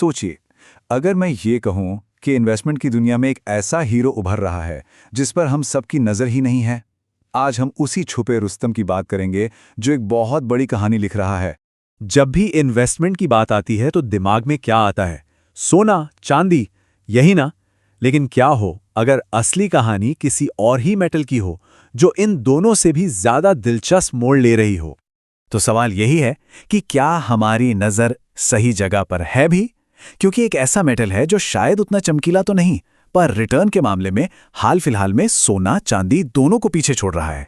सोचिए, अगर मैं ये कहूं कि इन्वेस्टमेंट की दुनिया में एक ऐसा हीरो उभर रहा है जिस पर हम सबकी नज़र ही नहीं है। आज हम उसी छुपे रुस्तम की बात करेंगे जो एक बहुत बड़ी कहानी लिख रहा है। जब भी इन्वेस्टमेंट की बात आती है तो दिमाग में क्या आता है? सोना, चांदी, यही ना? लेकिन क्या हो अगर असली कहानी किसी और ही मेटल की हो जो इन दोनों से भी ज्यादा दिलचस्प मोड़ ले रही हो? तो सवाल यही है कि क्या हमारी नज़र सही जगह पर है भी? क्योंकि एक ऐसा मेटल है जो शायद उतना चमकीला तो नहीं, पर रिटर्न के मामले में हाल फिलहाल में सोना चांदी दोनों को पीछे छोड़ रहा है।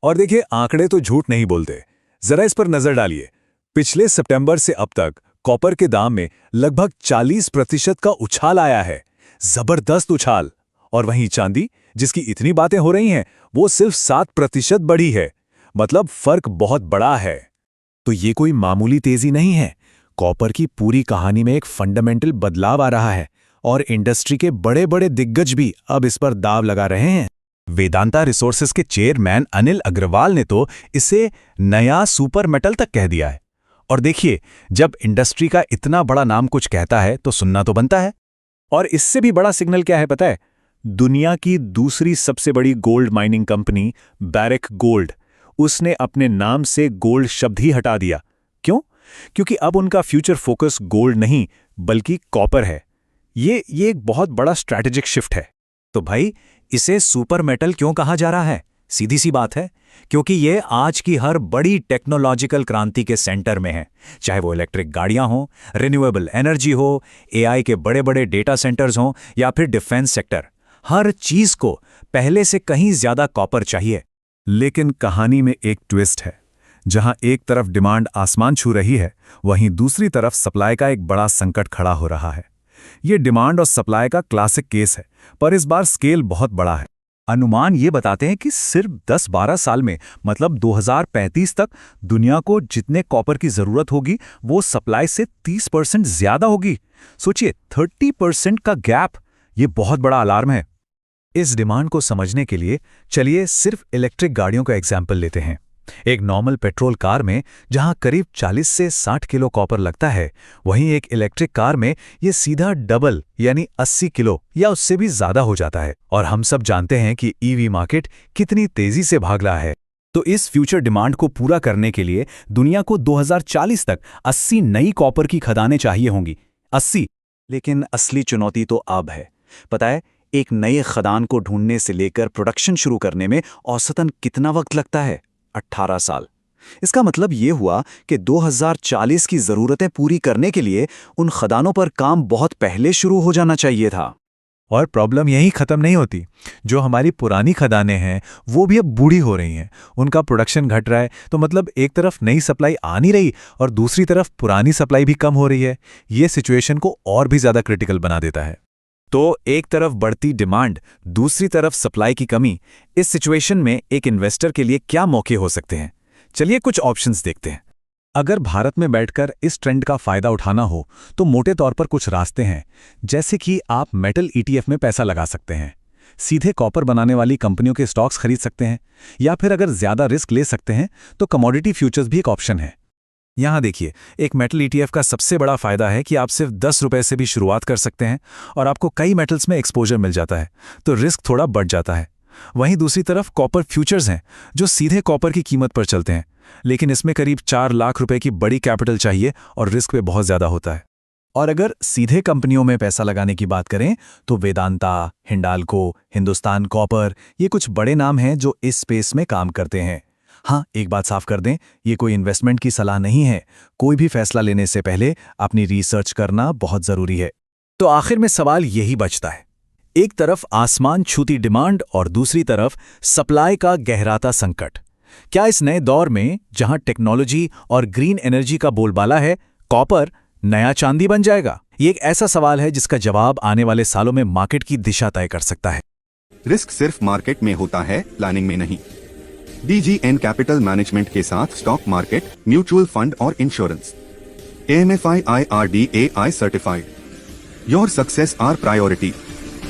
और देखिए, आंकड़े तो झूठ नहीं बोलते। जरा इस पर नजर डालिए। पिछले सितंबर से अब तक कॉपर के दाम में लगभग 40% का उछाल आया है। जबरदस्त उछाल। और वहीं चांदी, जिसकी इतनी बातें हो रही हैं, वो सिर्फ 7% बढ़ी है। मतलब फर्क बहुत बड़ा है। तो ये कोई मामूली तेजी नहीं है। कॉपर की पूरी कहानी में एक फंडामेंटल बदलाव आ रहा है और इंडस्ट्री के बड़े बड़े दिग्गज भी अब इस पर दाव लगा रहे हैं। वेदांता रिसोर्सेज के चेयरमैन अनिल अग्रवाल ने तो इसे नया सुपर मेटल तक कह दिया है। और देखिए, जब इंडस्ट्री का इतना बड़ा नाम कुछ कहता है तो सुनना तो बनता है। और इससे भी बड़ा सिग्नल क्या है पता है? दुनिया की दूसरी सबसे बड़ी gold mining company barrack gold, उसने अपने नाम से गोल्ड शब्द ही हटा दिया। क्यों? क्योंकि अब उनका फ्यूचर फोकस गोल्ड नहीं बल्कि कॉपर है। ये एक बहुत बड़ा स्ट्रैटेजिक शिफ्ट है। तो भाई, इसे सुपर मेटल क्यों कहा जा रहा है? सीधी सी बात है, क्योंकि ये आज की हर बड़ी टेक्नोलॉजिकल क्रांति के सेंटर में है। चाहे वो इलेक्ट्रिक गाड़ियां हों, रिन्यूएबल एनर्जी हो, एआई के बड़े बड़े डेटा सेंटर्स हों या फिर डिफेंस सेक्टर, हर चीज को पहले से कहीं ज्यादा कॉपर चाहिए। लेकिन कहानी में एक ट्विस्ट है। जहां एक तरफ डिमांड आसमान छू रही है, वहीं दूसरी तरफ सप्लाई का एक बड़ा संकट खड़ा हो रहा है। ये डिमांड और सप्लाई का क्लासिक केस है, पर इस बार स्केल बहुत बड़ा है। अनुमान ये बताते हैं कि सिर्फ 10-12 साल में, मतलब 2035 तक, दुनिया को जितने कॉपर की जरूरत होगी वो सप्लाई से 30% ज्यादा होगी। सोचिए, 30% का गैप, ये बहुत बड़ा अलार्म है। इस डिमांड को समझने के लिए चलिए सिर्फ इलेक्ट्रिक गाड़ियों का एग्जाम्पल लेते हैं। एक नॉर्मल पेट्रोल कार में जहां करीब 40 से 60 किलो कॉपर लगता है, वहीं एक इलेक्ट्रिक कार में यह सीधा डबल यानी 80 किलो या उससे भी ज्यादा हो जाता है। और हम सब जानते हैं कि ईवी मार्केट कितनी तेजी से भाग रहा है। तो इस फ्यूचर डिमांड को पूरा करने के लिए दुनिया को 2040 तक 80 नई कॉपर की खदानें चाहिए होंगी। 80। लेकिन असली चुनौती तो अब है। पता है, एक नए खदान को ढूंढने से लेकर प्रोडक्शन शुरू करने में औसतन कितना वक्त लगता है? 18 साल। इसका मतलब ये हुआ कि 2040 की ज़रूरतें पूरी करने के लिए उन खदानों पर काम बहुत पहले शुरू हो जाना चाहिए था। और प्रॉब्लम यही खत्म नहीं होती। जो हमारी पुरानी खदानें हैं वो भी अब बूढ़ी हो रही हैं, उनका प्रोडक्शन घट रहा है। तो मतलब एक तरफ नई सप्लाई आ नहीं रही और दूसरी तरफ पुरानी सप्लाई भी कम हो रही है। ये सिचुएशन को और भी ज़्यादा क्रिटिकल बना देता है। तो एक तरफ बढ़ती डिमांड, दूसरी तरफ सप्लाई की कमी। इस सिचुएशन में एक इन्वेस्टर के लिए क्या मौके हो सकते हैं? चलिए कुछ ऑप्शंस देखते हैं। अगर भारत में बैठकर इस ट्रेंड का फायदा उठाना हो तो मोटे तौर पर कुछ रास्ते हैं। जैसे कि आप मेटल ईटीएफ में पैसा लगा सकते हैं, सीधे कॉपर बनाने वाली कंपनियों के स्टॉक्स खरीद सकते हैं, या फिर अगर ज्यादा रिस्क ले सकते हैं तो कमोडिटी फ्यूचर्स भी एक ऑप्शन है। यहां देखिए, एक मेटल ईटीएफ का सबसे बड़ा फायदा है कि आप सिर्फ 10 रुपए से भी शुरुआत कर सकते हैं और आपको कई मेटल्स में एक्सपोजर मिल जाता है, तो रिस्क थोड़ा बढ़ जाता है। वहीं दूसरी तरफ कॉपर फ्यूचर्स हैं जो सीधे कॉपर की कीमत पर चलते हैं, लेकिन इसमें करीब 4 लाख रुपए की बड़ी कैपिटल चाहिए और रिस्क पे बहुत ज्यादा होता है। और अगर सीधे कंपनियों में पैसा लगाने की बात करें तो वेदांता, हिंडाल्को, हिंदुस्तान कॉपर, ये कुछ बड़े नाम हैं जो इस स्पेस में काम करते हैं। हाँ, एक बात साफ कर दें, ये कोई इन्वेस्टमेंट की सलाह नहीं है। कोई भी फैसला लेने से पहले अपनी रिसर्च करना बहुत जरूरी है। तो आखिर में सवाल यही बचता है, एक तरफ आसमान छूती डिमांड और दूसरी तरफ सप्लाई का गहराता संकट। क्या इस नए दौर में जहां टेक्नोलॉजी और ग्रीन एनर्जी का बोलबाला है, कॉपर नया चांदी बन जाएगा? ये एक ऐसा सवाल है जिसका जवाब आने वाले सालों में मार्केट की दिशा तय कर सकता है। रिस्क सिर्फ मार्केट में होता है, प्लानिंग में नहीं। DGN कैपिटल मैनेजमेंट के साथ स्टॉक मार्केट, म्यूचुअल फंड और insurance. AMFI IRDAI certified. Your success our priority.